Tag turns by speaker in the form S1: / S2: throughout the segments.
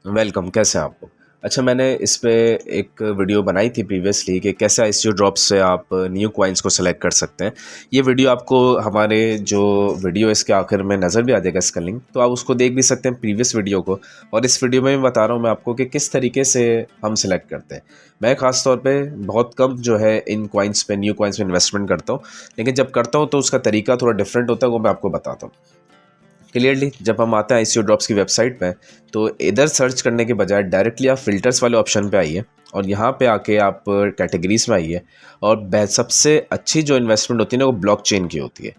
S1: Welcome, कैसे हैं आप? अच्छा, मैंने इस पे एक वीडियो बनाई थी प्रीवियसली कि कैसे आईसीओ ड्रॉप्स से आप न्यू कॉइन्स को सेलेक्ट कर सकते हैं। ये वीडियो आपको हमारे जो वीडियो इसके आखिर में नज़र भी आ जाएगा इसका लिंक, तो आप उसको देख भी सकते हैं प्रीवियस वीडियो को। और इस वीडियो में बता रहा हूँ मैं आपको कि किस तरीके से हम सेलेक्ट करते हैं। मैं ख़ास तौर पे बहुत कम जो है इन कॉइन्स पे, न्यू कॉइन्स में इन्वेस्टमेंट करता हूँ, लेकिन जब करता हूँ तो उसका तरीका थोड़ा डिफरेंट होता है, वो मैं आपको बताता हूँ। क्लियरली जब हम आते हैं आईसीओ ड्रॉप्स की वेबसाइट पे, तो इधर सर्च करने के बजाय डायरेक्टली आप फ़िल्टर्स वाले ऑप्शन पे आइए और यहाँ पे आके आप कैटेगरीज में आइए। और सबसे अच्छी जो इन्वेस्टमेंट होती है ना, वो ब्लॉकचेन की होती है।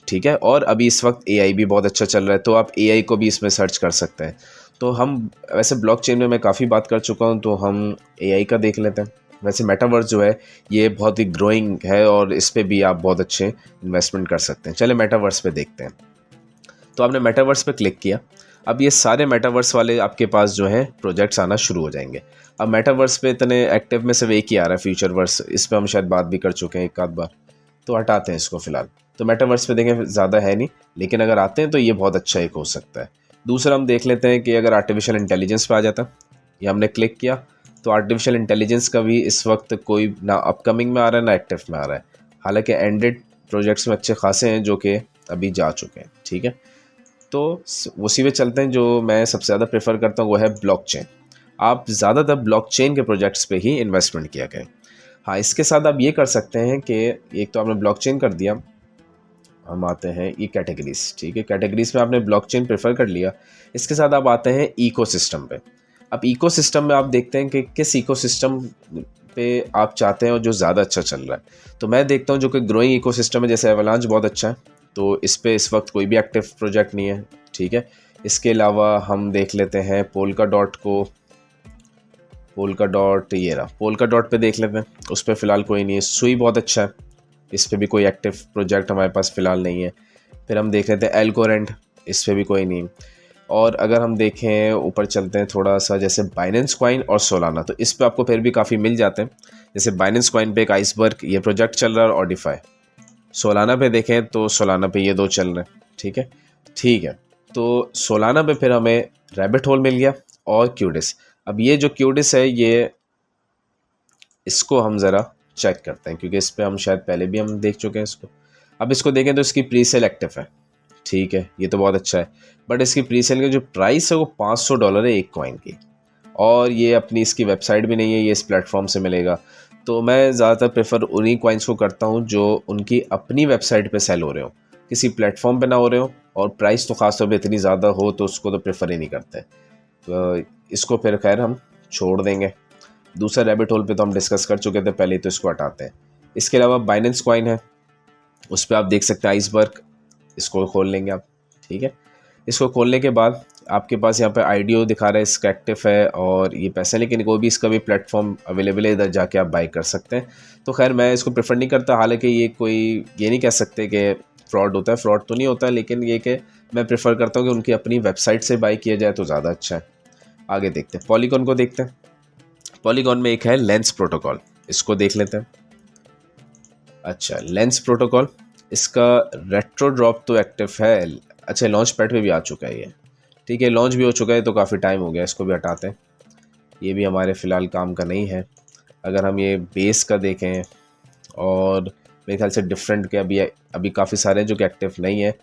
S1: ठीक है, और अभी इस वक्त एआई भी बहुत अच्छा चल रहा है, तो आप एआई को भी इसमें सर्च कर सकते हैं। तो हम वैसे ब्लॉकचेन में मैं काफ़ी बात कर चुका हूँ, तो हम एआई का देख लेते हैं। वैसे मेटावर्स जो है ये बहुत ही ग्रोइंग है और इस पर भी आप बहुत अच्छे इन्वेस्टमेंट कर सकते हैं। चले मेटावर्स पे देखते हैं। तो आपने मेटावर्स पे क्लिक किया। अब ये सारे मेटावर्स वाले आपके पास जो है प्रोजेक्ट्स आना शुरू हो जाएंगे। अब मेटावर्स पे इतने एक्टिव में सिर्फ एक ही आ रहा है, फ्यूचरवर्स। इस पे हम शायद बात भी कर चुके हैं एक आध बार, तो हटाते हैं इसको फ़िलहाल। तो मेटावर्स पे देखें ज़्यादा है नहीं, लेकिन अगर आते हैं तो ये बहुत अच्छा एक हो सकता है। दूसरा हम देख लेते हैं कि अगर आर्टिफिशियल इंटेलिजेंस पे आ जाता, ये हमने क्लिक किया, तो आर्टिफिशियल इंटेलिजेंस का भी इस वक्त कोई ना अपकमिंग में आ रहा है ना एक्टिव में आ रहा है। हालांकि एंडेड प्रोजेक्ट्स में अच्छे खासे हैं जो कि अभी जा चुके हैं। ठीक है, तो उसी पे चलते हैं। जो मैं सबसे ज़्यादा प्रेफर करता हूँ वो है ब्लॉकचेन। आप ज़्यादातर ब्लॉकचेन के प्रोजेक्ट्स पे ही इन्वेस्टमेंट किया करें। हाँ, इसके साथ आप ये कर सकते हैं कि एक तो आपने ब्लॉकचेन कर दिया, हम आते हैं ये कैटेगरीज। ठीक है, कैटेगरीज में आपने ब्लॉकचेन प्रेफर कर लिया। इसके साथ आप आते हैं इकोसिस्टम पे। अब इकोसिस्टम में आप देखते हैं कि किस इकोसिस्टम पे आप चाहते हैं और जो ज़्यादा अच्छा चल रहा है। तो मैं देखता हूँ जो कि ग्रोइंग इकोसिस्टम है, जैसे एवलांच बहुत अच्छा है, तो इस पे इस वक्त कोई भी एक्टिव प्रोजेक्ट नहीं है। ठीक है, इसके अलावा हम देख लेते हैं पोल्का डॉट को। पोल्का डॉट, ये रहा, पोल्का डॉट पे देख लेते हैं, उस पर फ़िलहाल कोई नहीं है। सुई बहुत अच्छा है, इस पे भी कोई एक्टिव प्रोजेक्ट हमारे पास फ़िलहाल नहीं है। फिर हम देख लेते हैं एल्गोरेंट, इस पे भी कोई नहीं। और अगर हम देखें ऊपर चलते हैं थोड़ा सा, जैसे बाइनेंस कॉइन और सोलाना, तो इस पे आपको फिर भी काफ़ी मिल जाते हैं। जैसे बाइनेंस कॉइन पे एक आइसबर्ग ये प्रोजेक्ट चल रहा है और ऑडिफाई। सोलाना पे देखें तो सोलाना पे ये दो चल रहे हैं। ठीक है, ठीक है। तो सोलाना पे फिर हमें रैबिट होल मिल गया और क्यूडिस। अब ये जो क्यूडिस है, ये इसको हम ज़रा चेक करते हैं, क्योंकि इस पे हम शायद पहले भी हम देख चुके हैं इसको। अब इसको देखें तो इसकी प्री सेल एक्टिव है। ठीक है, ये तो बहुत अच्छा है, बट इसकी प्री सेल की जो प्राइस है वो $500 है एक कॉइन की। और ये अपनी इसकी वेबसाइट भी नहीं है, ये इस प्लेटफॉर्म से मिलेगा। तो मैं ज़्यादातर प्रेफर उन्हीं कॉइन्स को करता हूँ जो उनकी अपनी वेबसाइट पे सेल हो रहे हो, किसी प्लेटफॉर्म पे ना हो रहे हो, और प्राइस तो ख़ासतौर पे इतनी ज़्यादा हो तो उसको तो प्रेफर ही नहीं करते। तो इसको फिर खैर हम छोड़ देंगे। दूसरा रैबिट होल पे तो हम डिस्कस कर चुके थे पहले, तो इसको हटाते हैं। इसके अलावा बाइनेंस कॉइन है, उस पर आप देख सकते हैं आइसबर्ग, इसको खोल लेंगे आप। ठीक है, इसको खोलने के बाद आपके पास यहाँ पे आईडीओ दिखा रहा है, इसका एक्टिव है और ये पैसे, लेकिन कोई भी इसका भी प्लेटफॉर्म अवेलेबल है, इधर जाके आप बाई कर सकते हैं। तो खैर मैं इसको प्रेफर नहीं करता। हालांकि ये कोई ये नहीं कह सकते कि फ्रॉड होता है, फ्रॉड तो नहीं होता है, लेकिन ये कि मैं प्रेफर करता हूँ कि उनकी अपनी वेबसाइट से बाई किया जाए तो ज़्यादा अच्छा है। आगे देखते हैं, पॉलीगॉन को देखते हैं। पॉलीगॉन में एक है लेंस प्रोटोकॉल, इसको देख लेते हैं। अच्छा, लेंस प्रोटोकॉल, इसका रेट्रो ड्रॉप तो एक्टिव है। अच्छा, लॉन्च पैड पे भी आ चुका है ये। ठीक है, लॉन्च भी हो चुका है, तो काफ़ी टाइम हो गया, इसको भी हटाते हैं। ये भी हमारे फ़िलहाल काम का नहीं है। अगर हम ये बेस का देखें, और मेरे ख्याल से डिफरेंट के अभी अभी काफ़ी सारे हैं जो कि एक्टिव नहीं है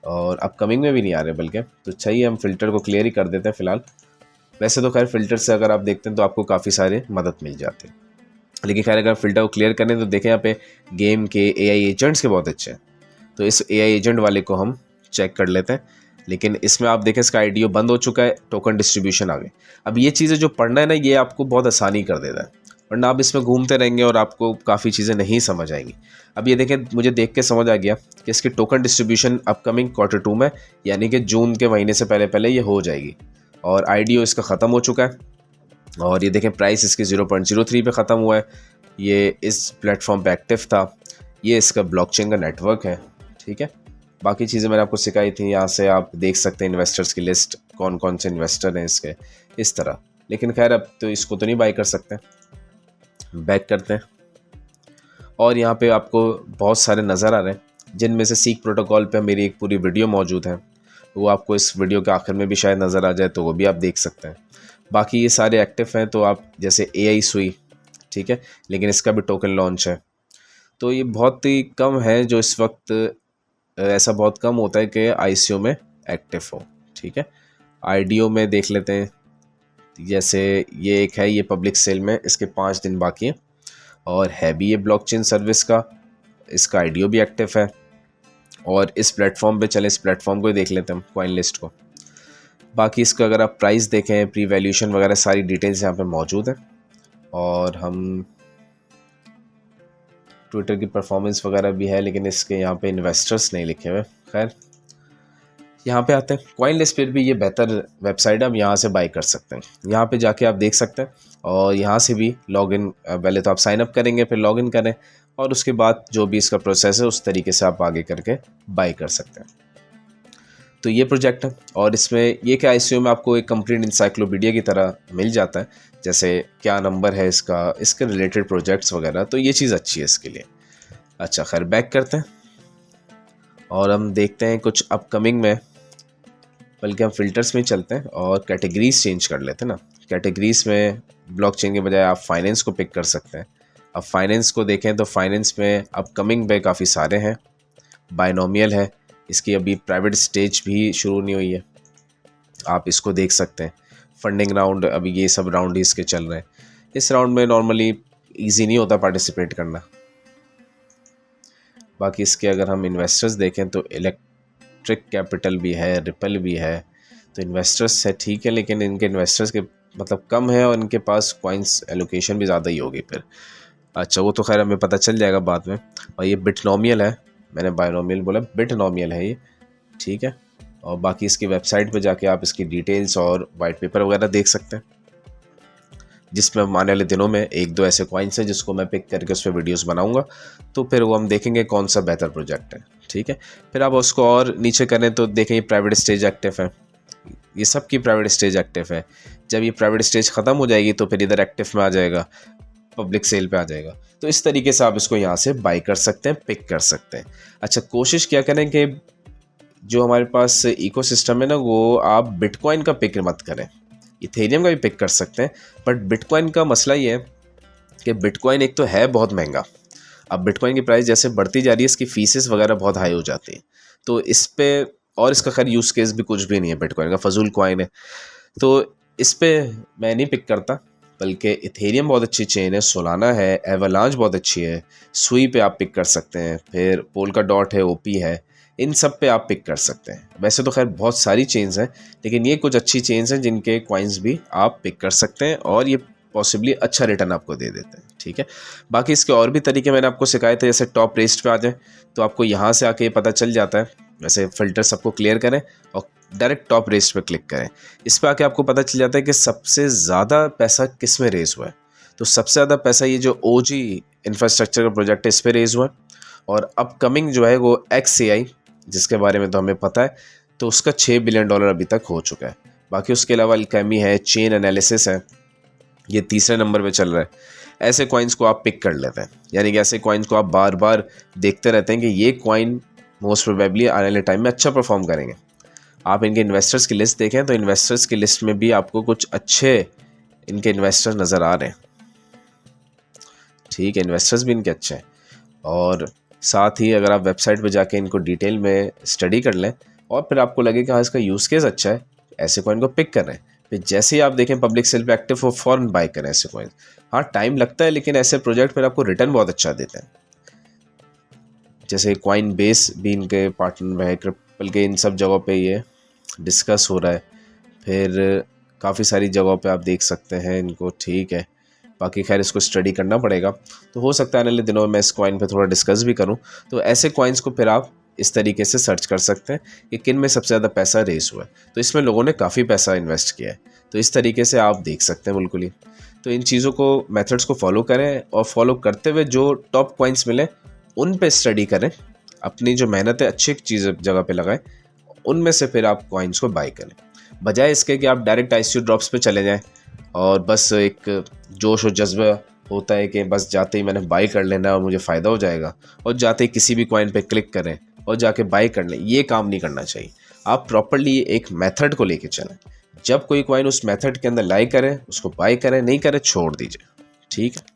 S1: और अपकमिंग में भी नहीं आ रहे, बल्कि तो चाहिए हम फ़िल्टर को क्लियर ही कर देते हैं फ़िलहाल। वैसे तो खैर फ़िल्टर से अगर आप देखते हैं तो आपको काफ़ी सारे मदद मिल जाते हैं, लेकिन खैर अगर फ़िल्टर को क्लियर करें तो देखें यहाँ पे गेम के एआई एजेंट्स के बहुत अच्छे हैं। तो इस एआई एजेंट वाले को हम चेक कर लेते हैं। लेकिन इसमें आप देखें इसका आईडीओ बंद हो चुका है, टोकन डिस्ट्रीब्यूशन आ गए। अब ये चीज़ें जो पढ़ना है ना, ये आपको बहुत आसानी कर देता है, वरना आप इसमें घूमते रहेंगे और आपको काफ़ी चीज़ें नहीं समझ आएंगी। अब ये देखें, मुझे देख के समझ आ गया कि इसकी टोकन डिस्ट्रीब्यूशन अपकमिंग Q2 में, यानी कि जून के महीने से पहले पहले ये हो जाएगी। और आईडीओ इसका ख़त्म हो चुका है, और ये देखें प्राइस इसकी 0.03 पे ख़त्म हुआ है। ये इस प्लेटफॉर्म पे एक्टिव था। ये इसका ब्लॉकचेन का नेटवर्क है। ठीक है, बाकी चीज़ें मैंने आपको सिखाई थी, यहाँ से आप देख सकते हैं इन्वेस्टर्स की लिस्ट, कौन कौन से इन्वेस्टर हैं इसके, इस तरह। लेकिन खैर अब तो इसको तो नहीं बाई कर सकते, बैक करते हैं। और यहाँ पे आपको बहुत सारे नज़र आ रहे हैं, जिनमें से सीक प्रोटोकॉल पे मेरी एक पूरी वीडियो मौजूद है, वो आपको इस वीडियो के आखिर में भी शायद नज़र आ जाए, तो वो भी आप देख सकते हैं। बाकी ये सारे एक्टिव हैं। तो आप जैसे AI सुई, ठीक है, लेकिन इसका भी टोकन लॉन्च है। तो ये बहुत ही कम है जो इस वक्त, ऐसा बहुत कम होता है कि ICO में एक्टिव हो, ठीक है। IDO में देख लेते हैं, जैसे ये एक है, ये पब्लिक सेल में, इसके 5 दिन बाकी हैं और है भी ये ब्लॉकचेन सर्विस का, इसका IDO भी एक्टिव है। और इस प्लेटफॉर्म पे चले, इस प्लेटफॉर्म को ही देख लेते हैं हम, कॉइन लिस्ट को। बाकी इसका अगर आप प्राइस देखें, प्री वैल्यूएशन वगैरह सारी डिटेल्स यहाँ पे मौजूद है। और हम ट्विटर की परफॉर्मेंस वगैरह भी है, लेकिन इसके यहाँ पे इन्वेस्टर्स नहीं लिखे हुए। खैर, यहाँ पे आते हैं, कॉइन लिस्ट पर भी ये बेहतर वेबसाइट है, हम यहाँ से बाई कर सकते हैं। यहाँ पे जाके आप देख सकते हैं और यहाँ से भी लॉगिन, पहले तो आप साइन अप करेंगे, फिर लॉगिन करें और उसके बाद जो भी इसका प्रोसेस है उस तरीके से आप आगे करके बाई कर सकते हैं। तो ये प्रोजेक्ट है और इसमें ये क्या, ICO में आपको एक कंप्लीट इंसाइक्लोपीडिया की तरह मिल जाता है, जैसे क्या नंबर है इसका, इसके रिलेटेड प्रोजेक्ट्स वगैरह। तो ये चीज़ अच्छी है इसके लिए। अच्छा, खैर बैक करते हैं और हम देखते हैं कुछ अपकमिंग में, बल्कि हम फिल्टर्स में ही चलते हैं और कैटेगरीज चेंज कर लेते हैं ना। कैटेगरीज में ब्लॉकचेन के बजाय आप फाइनेंस को पिक कर सकते हैं। अब फाइनेंस को देखें तो फाइनेंस में अपकमिंग पे काफ़ी सारे हैं। बाइनोमियल है, इसकी अभी प्राइवेट स्टेज भी शुरू नहीं हुई है, आप इसको देख सकते हैं। फंडिंग राउंड, अभी ये सब राउंड ही इसके चल रहे हैं। इस राउंड में नॉर्मली ईजी नहीं होता पार्टिसिपेट करना। बाकी इसके अगर हम इन्वेस्टर्स देखें तो इलेक्ट्रिक कैपिटल भी है, रिपल भी है। तो इन्वेस्टर्स है ठीक है, लेकिन इनके इन्वेस्टर्स के मतलब कम है और इनके पास कॉइन्स एलोकेशन भी ज़्यादा ही होगी फिर। अच्छा, वो तो खैर हमें पता चल जाएगा बाद में। और ये बिटनोमियल है, मैंने बाइनोमियल बोला, बिटनोमियल है ये, ठीक है। और बाकी इसकी वेबसाइट पे जाके आप इसकी डिटेल्स और वाइट पेपर वगैरह देख सकते हैं, जिसमें हम आने वाले दिनों में 1-2 ऐसे कॉइन्स हैं जिसको मैं पिक करके उस पर वीडियोज़ बनाऊँगा। तो फिर वो हम देखेंगे कौन सा बेहतर प्रोजेक्ट है, ठीक है। फिर आप उसको और नीचे करें तो देखें ये प्राइवेट स्टेज एक्टिव है, ये सब की प्राइवेट स्टेज एक्टिव है। जब ये प्राइवेट स्टेज ख़त्म हो जाएगी तो फिर इधर एक्टिव में आ जाएगा, पब्लिक सेल पे आ जाएगा। तो इस तरीके से आप इसको यहाँ से बाई कर सकते हैं, पिक कर सकते हैं। अच्छा, कोशिश क्या करें कि जो हमारे पास इकोसिस्टम है ना, वो आप बिटकॉइन का पिक मत करें। इथेरियम का भी पिक कर सकते हैं, बट बिटकॉइन का मसला ये है कि बिटकॉइन एक तो है बहुत महंगा। अब बिटकॉइन की प्राइस जैसे बढ़ती जा रही है, इसकी फीसेस वगैरह बहुत हाई हो जाती हैं। तो इस पे, और इसका खैर यूज़ केस भी कुछ भी नहीं है, बिटकॉइन का फजूल कॉइन है। तो इस पे मैं नहीं पिक करता, बल्कि इथेरियम बहुत अच्छी चेन है, सोलाना है, एवलांच बहुत अच्छी है, सुई पे आप पिक कर सकते हैं, फिर पोल्काडॉट है, OP है, इन सब पे आप पिक कर सकते हैं। वैसे तो खैर बहुत सारी चेन्स हैं, लेकिन ये कुछ अच्छी चेन्स हैं जिनके कॉइन्स भी आप पिक कर सकते हैं और ये पॉसिबली अच्छा रिटर्न आपको दे देते हैं, ठीक है। बाकी इसके और भी तरीके मैंने आपको सिखाए थे, जैसे टॉप रेस्ट पे आ जाए तो आपको यहाँ से आके पता चल जाता है। वैसे फ़िल्टर सबको क्लियर करें और डायरेक्ट टॉप रेस्ट पे क्लिक करें। इस पर आके आपको पता चल जाता है कि सबसे ज़्यादा पैसा किस में रेज़ हुआ है। तो सबसे ज़्यादा पैसा ये जो OG इंफ्रास्ट्रक्चर का प्रोजेक्ट है, इस पर रेज़ हुआ है। और अपकमिंग जो है वो XAI, जिसके बारे में तो हमें पता है, तो उसका $6 बिलियन अभी तक हो चुका है। बाकी उसके अलावा अल्केमी है, चेन एनालिसिस है, ये तीसरे नंबर पे चल रहा है। ऐसे कॉइन्स को आप पिक कर लेते हैं, यानी कि ऐसे कॉइन्स को आप बार बार देखते रहते हैं कि ये कॉइन मोस्ट प्रोबेबली आने वाले टाइम में अच्छा परफॉर्म करेंगे। आप इनके इन्वेस्टर्स की लिस्ट देखें तो इन्वेस्टर्स की लिस्ट में भी आपको कुछ अच्छे इनके इन्वेस्टर्स नज़र आ रहे हैं, ठीक है, इन्वेस्टर्स भी इनके अच्छे हैं। और साथ ही अगर आप वेबसाइट पे जाके इनको डिटेल में स्टडी कर लें और फिर आपको लगे कि हाँ इसका यूज़ केस अच्छा है, ऐसे कॉइन को पिक करें। फिर जैसे ही आप देखें पब्लिक सेल पे एक्टिव हो, फ़ौरन बाय करें ऐसे कॉइन। हाँ, टाइम लगता है, लेकिन ऐसे प्रोजेक्ट फिर आपको रिटर्न बहुत अच्छा देते हैं। जैसे कॉइन बेस भी इनके पार्टनर में है, क्रिप्पल के, इन सब जगहों पे ये डिस्कस हो रहा है। फिर काफ़ी सारी जगहों पे आप देख सकते हैं इनको, ठीक है। बाकी खैर इसको स्टडी करना पड़ेगा, तो हो सकता है आने वाले दिनों में इस कॉइन पे थोड़ा डिस्कस भी करूं। तो ऐसे कॉइन्स को फिर आप इस तरीके से सर्च कर सकते हैं कि किन में सबसे ज़्यादा पैसा रेस हुआ है। तो इसमें लोगों ने काफ़ी पैसा इन्वेस्ट किया है, तो इस तरीके से आप देख सकते हैं बिल्कुल ही। तो इन चीज़ों को, मेथड्स को फॉलो करें और फॉलो करते हुए जो टॉप कॉइन्स मिले उन पे स्टडी करें, अपनी जो मेहनत है अच्छी चीज़ जगह पे लगाएं, उनमें से फिर आप कॉइन्स को बाई करें, बजाय इसके कि आप डायरेक्ट ICO ड्रॉप्स पे चले जाएं और बस एक जोश और जज्बा होता है कि बस जाते ही मैंने बाई कर लेना और मुझे फ़ायदा हो जाएगा, और जाते ही किसी भी कॉइन पे क्लिक करें और जाके बाई कर लें। ये काम नहीं करना चाहिए। आप प्रॉपर्ली एक मेथड को लेके चलें, जब कोई कॉइन उस मेथड के अंदर लाई करे उसको बाय करें, नहीं करे छोड़ दीजिए। ठीक है।